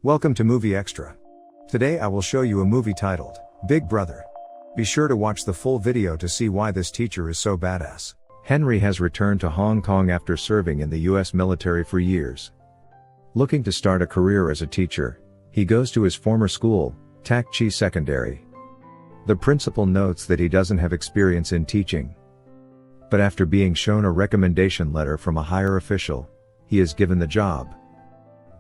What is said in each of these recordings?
Welcome to Movie Extra. Today I will show you a movie titled Big Brother. Be sure to watch the full video to see why this teacher is so badass. Henry has returned to Hong Kong after serving in the US military for years. Looking to start a career as a teacher, he goes to his former school, Tak Chi Secondary. The principal notes that he doesn't have experience in teaching. But after being shown a recommendation letter from a higher official, he is given the job.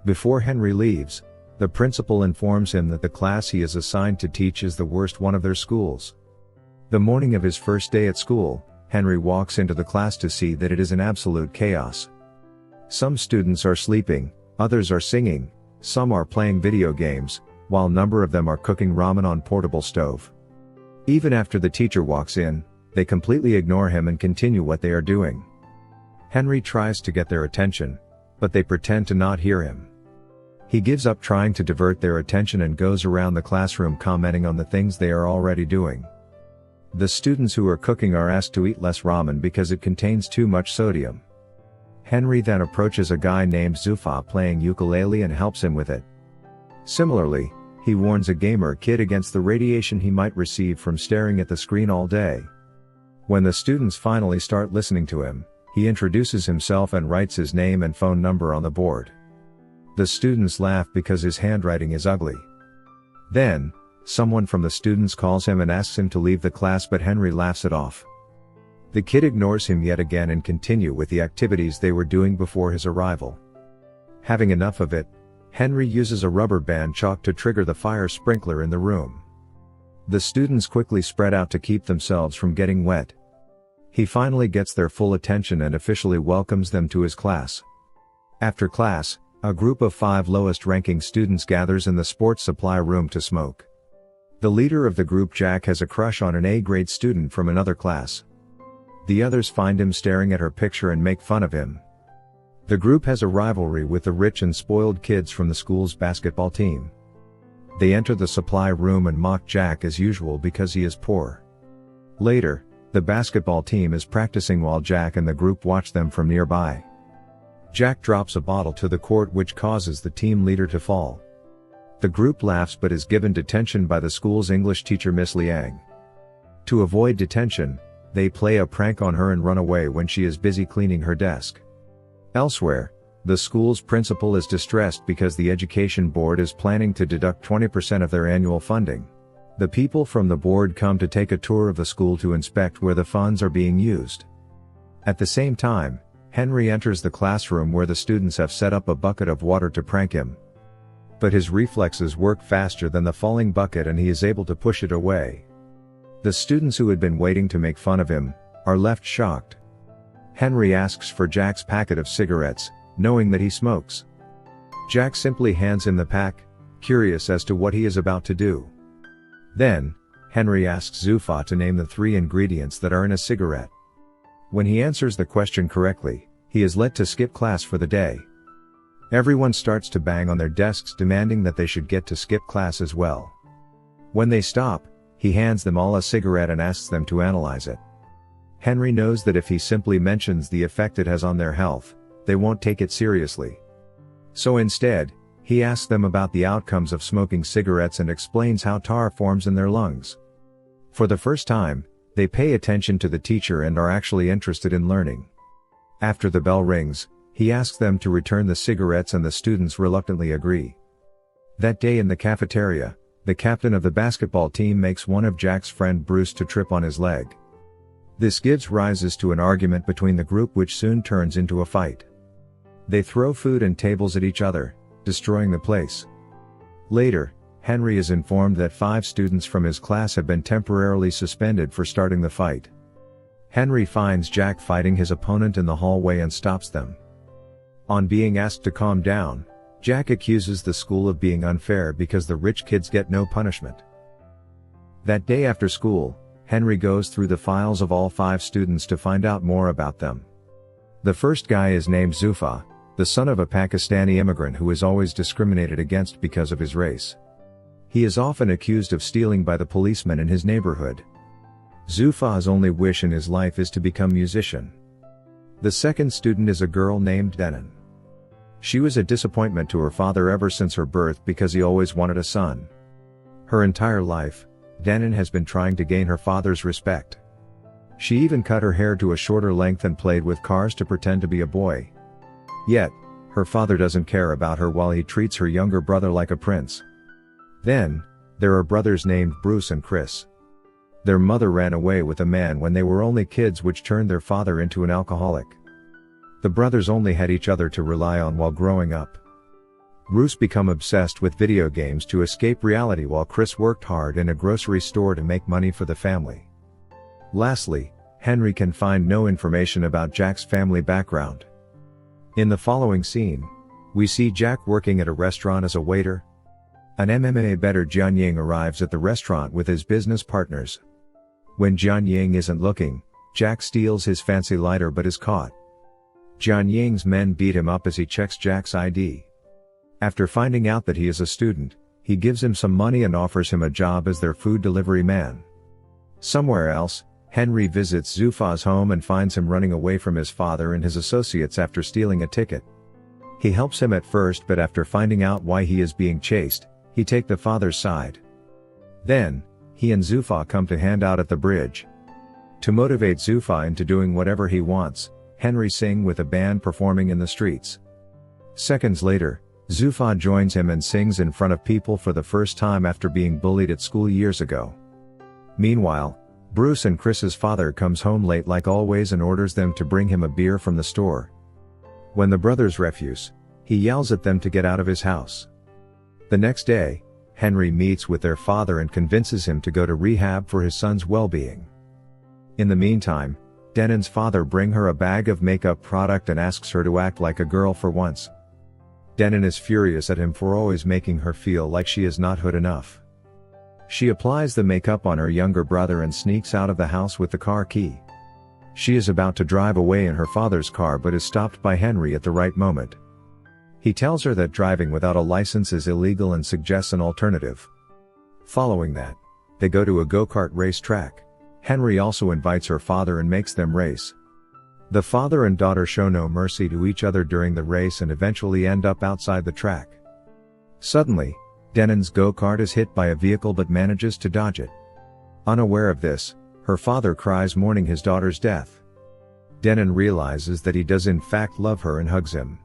Before Henry leaves, the principal informs him that the class he is assigned to teach is the worst one of their schools. The morning of his first day at school, Henry walks into the class to see that it is an absolute chaos. Some students are sleeping, others are singing, some are playing video games, while a number of them are cooking ramen on portable stove. Even after the teacher walks in, they completely ignore him and continue what they are doing. Henry tries to get their attention, but they pretend to not hear him. He gives up trying to divert their attention and goes around the classroom commenting on the things they are already doing. The students who are cooking are asked to eat less ramen because it contains too much sodium. Henry then approaches a guy named Zufa playing ukulele and helps him with it. Similarly, he warns a gamer kid against the radiation he might receive from staring at the screen all day. When the students finally start listening to him, he introduces himself and writes his name and phone number on the board. The students laugh because his handwriting is ugly. Then, someone from the students calls him and asks him to leave the class, but Henry laughs it off. The kid ignores him yet again and continue with the activities they were doing before his arrival. Having enough of it, Henry uses a rubber band chalk to trigger the fire sprinkler in the room. The students quickly spread out to keep themselves from getting wet. He finally gets their full attention and officially welcomes them to his class. After class, a group of 5 lowest-ranking students gathers in the sports supply room to smoke. The leader of the group, Jack, has a crush on an A-grade student from another class. The others find him staring at her picture and make fun of him. The group has a rivalry with the rich and spoiled kids from the school's basketball team. They enter the supply room and mock Jack as usual because he is poor. Later, the basketball team is practicing while Jack and the group watch them from nearby. Jack drops a bottle to the court, which causes the team leader to fall. The group laughs but is given detention by the school's English teacher, Miss Liang. To avoid detention, they play a prank on her and run away when she is busy cleaning her desk. Elsewhere, the school's principal is distressed because the education board is planning to deduct 20% of their annual funding. The people from the board come to take a tour of the school to inspect where the funds are being used. At the same time, Henry enters the classroom where the students have set up a bucket of water to prank him. But his reflexes work faster than the falling bucket and he is able to push it away. The students who had been waiting to make fun of him are left shocked. Henry asks for Jack's packet of cigarettes, knowing that he smokes. Jack simply hands him the pack, curious as to what he is about to do. Then, Henry asks Zufa to name the 3 ingredients that are in a cigarette. When he answers the question correctly, he is let to skip class for the day. Everyone starts to bang on their desks demanding that they should get to skip class as well. When they stop, he hands them all a cigarette and asks them to analyze it. Henry knows that if he simply mentions the effect it has on their health, they won't take it seriously. So instead, he asks them about the outcomes of smoking cigarettes and explains how tar forms in their lungs. For the first time, they pay attention to the teacher and are actually interested in learning. After the bell rings, he asks them to return the cigarettes and the students reluctantly agree. That day in the cafeteria, the captain of the basketball team makes one of Jack's friend Bruce to trip on his leg. This gives rise to an argument between the group, which soon turns into a fight. They throw food and tables at each other, destroying the place. Later, Henry is informed that 5 students from his class have been temporarily suspended for starting the fight. Henry finds Jack fighting his opponent in the hallway and stops them. On being asked to calm down, Jack accuses the school of being unfair because the rich kids get no punishment. That day after school, Henry goes through the files of all 5 students to find out more about them. The first guy is named Zufa, the son of a Pakistani immigrant who is always discriminated against because of his race. He is often accused of stealing by the policemen in his neighborhood. Zufa's only wish in his life is to become a musician. The second student is a girl named Denon. She was a disappointment to her father ever since her birth because he always wanted a son. Her entire life, Denon has been trying to gain her father's respect. She even cut her hair to a shorter length and played with cars to pretend to be a boy. Yet, her father doesn't care about her while he treats her younger brother like a prince. Then, there are brothers named Bruce and Chris. Their mother ran away with a man when they were only kids, which turned their father into an alcoholic. The brothers only had each other to rely on while growing up. Bruce became obsessed with video games to escape reality while Chris worked hard in a grocery store to make money for the family. Lastly, Henry can find no information about Jack's family background. In the following scene, we see Jack working at a restaurant as a waiter. An MMA bettor Jianying arrives at the restaurant with his business partners. When Jianying isn't looking, Jack steals his fancy lighter but is caught. Jianying's men beat him up as he checks Jack's ID. After finding out that he is a student, he gives him some money and offers him a job as their food delivery man. Somewhere else, Henry visits Zufa's home and finds him running away from his father and his associates after stealing a ticket. He helps him at first, but after finding out why he is being chased, he takes the father's side. Then, he and Zufa come to hand out at the bridge. To motivate Zufa into doing whatever he wants, Henry sings with a band performing in the streets. Seconds later, Zufa joins him and sings in front of people for the first time after being bullied at school years ago. Meanwhile, Bruce and Chris's father comes home late like always and orders them to bring him a beer from the store. When the brothers refuse, he yells at them to get out of his house. The next day, Henry meets with their father and convinces him to go to rehab for his son's well-being. In the meantime, Denon's father brings her a bag of makeup product and asks her to act like a girl for once. Denon is furious at him for always making her feel like she is not good enough. She applies the makeup on her younger brother and sneaks out of the house with the car key. She is about to drive away in her father's car but is stopped by Henry at the right moment. He tells her that driving without a license is illegal and suggests an alternative. Following that, they go to a go-kart race track. Henry also invites her father and makes them race. The father and daughter show no mercy to each other during the race and eventually end up outside the track. Suddenly, Denon's go-kart is hit by a vehicle but manages to dodge it. Unaware of this, her father cries mourning his daughter's death. Denon realizes that he does in fact love her and hugs him.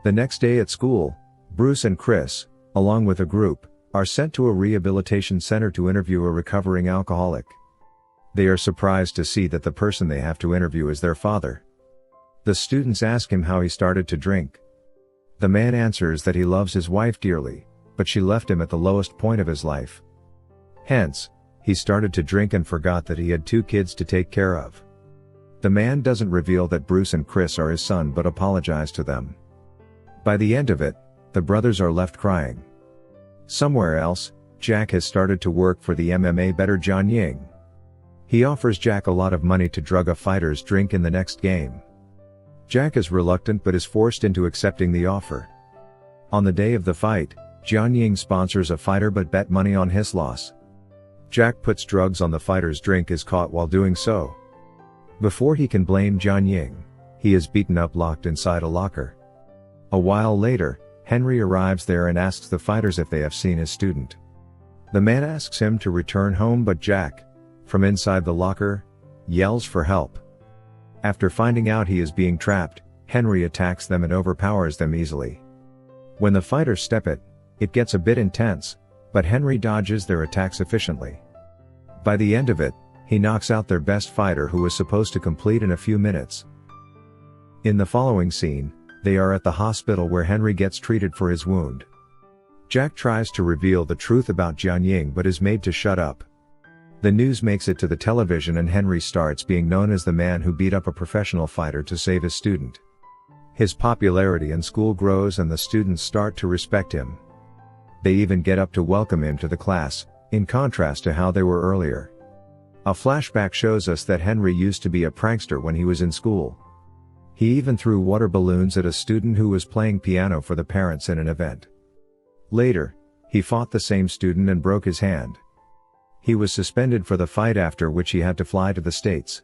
The next day at school, Bruce and Chris, along with a group, are sent to a rehabilitation center to interview a recovering alcoholic. They are surprised to see that the person they have to interview is their father. The students ask him how he started to drink. The man answers that he loves his wife dearly, but she left him at the lowest point of his life. Hence, he started to drink and forgot that he had 2 kids to take care of. The man doesn't reveal that Bruce and Chris are his son but apologizes to them. By the end of it, the brothers are left crying. Somewhere else, Jack has started to work for the MMA bettor Jianying. He offers Jack a lot of money to drug a fighter's drink in the next game. Jack is reluctant but is forced into accepting the offer. On the day of the fight, Jianying sponsors a fighter but bet money on his loss. Jack puts drugs on the fighter's drink, is caught while doing so. Before he can blame Jianying, he is beaten up locked inside a locker. A while later, Henry arrives there and asks the fighters if they have seen his student. The man asks him to return home but Jack, from inside the locker, yells for help. After finding out he is being trapped, Henry attacks them and overpowers them easily. When the fighters step it gets a bit intense, but Henry dodges their attacks efficiently. By the end of it, he knocks out their best fighter who was supposed to complete in a few minutes. In the following scene, they are at the hospital where Henry gets treated for his wound. Jack tries to reveal the truth about Jianying but is made to shut up. The news makes it to the television and Henry starts being known as the man who beat up a professional fighter to save his student. His popularity in school grows and the students start to respect him. They even get up to welcome him to the class, in contrast to how they were earlier. A flashback shows us that Henry used to be a prankster when he was in school. He even threw water balloons at a student who was playing piano for the parents in an event. Later, he fought the same student and broke his hand. He was suspended for the fight, after which he had to fly to the States.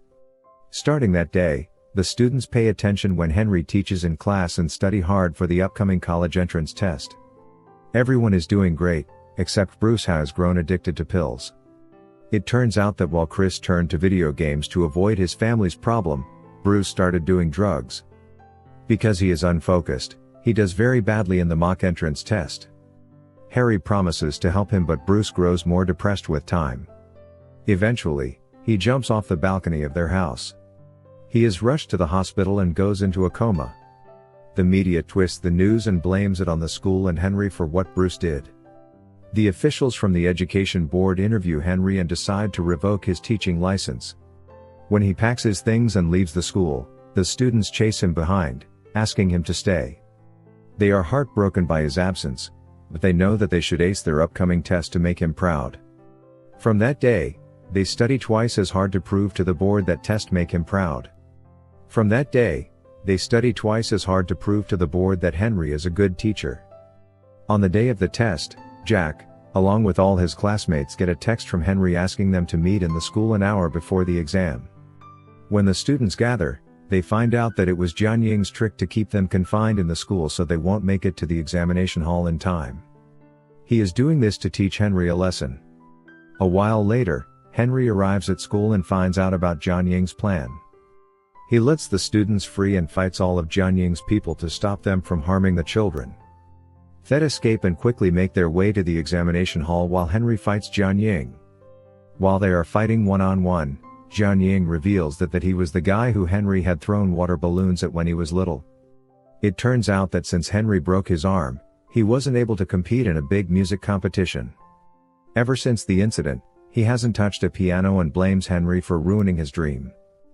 Starting that day, The students pay attention when Henry teaches in class and study hard for the upcoming college entrance test. Everyone is doing great, except Bruce has grown addicted to pills. It turns out that while Chris turned to video games to avoid his family's problem, Bruce started doing drugs. Because he is unfocused, he does very badly in the mock entrance test. Harry promises to help him, but Bruce grows more depressed with time. Eventually, he jumps off the balcony of their house. He is rushed to the hospital and goes into a coma. The media twists the news and blames it on the school and Henry for what Bruce did. The officials from the education board interview Henry and decide to revoke his teaching license. When he packs his things and leaves the school, the students chase him behind, asking him to stay. They are heartbroken by his absence, but they know that they should ace their upcoming test to make him proud. From that day, they study twice as hard to prove to the board that test make him proud. From that day, they study twice as hard to prove to the board that Henry is a good teacher. On the day of the test, Jack, along with all his classmates, get a text from Henry asking them to meet in the school an hour before the exam. When the students gather, they find out that it was Jianying's trick to keep them confined in the school so they won't make it to the examination hall in time. He is doing this to teach Henry a lesson. A while later, Henry arrives at school and finds out about Jianying's plan. He lets the students free and fights all of Jianying's people to stop them from harming the children. They escape and quickly make their way to the examination hall while Henry fights Jianying. While they are fighting one-on-one, Jianying reveals that he was the guy who Henry had thrown water balloons at when he was little. It turns out that since Henry broke his arm, he wasn't able to compete in a big music competition. Ever since the incident, he hasn't touched a piano and blames Henry for ruining his dream.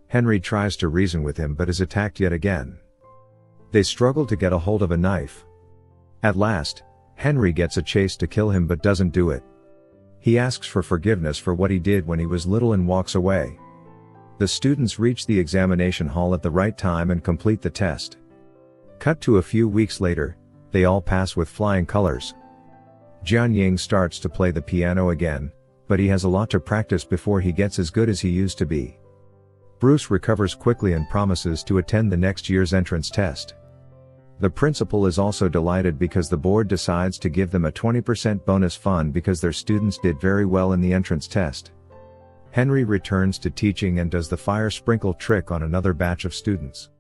Henry tries to reason with him but is attacked yet again. They struggle to get a hold of a knife. At last, Henry gets a chase to kill him but doesn't do it. He asks for forgiveness for what he did when he was little and walks away. The students reach the examination hall at the right time and complete the test. Cut to a few weeks later, they all pass with flying colors. Jianying starts to play the piano again, but he has a lot to practice before he gets as good as he used to be. Bruce recovers quickly and promises to attend the next year's entrance test. The principal is also delighted because the board decides to give them a 20% bonus fund because their students did very well in the entrance test. Henry returns to teaching and does the fire sprinkle trick on another batch of students.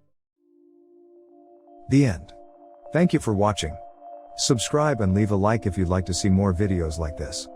The end. Thank you for watching. Subscribe and leave a like if you'd like to see more videos like this.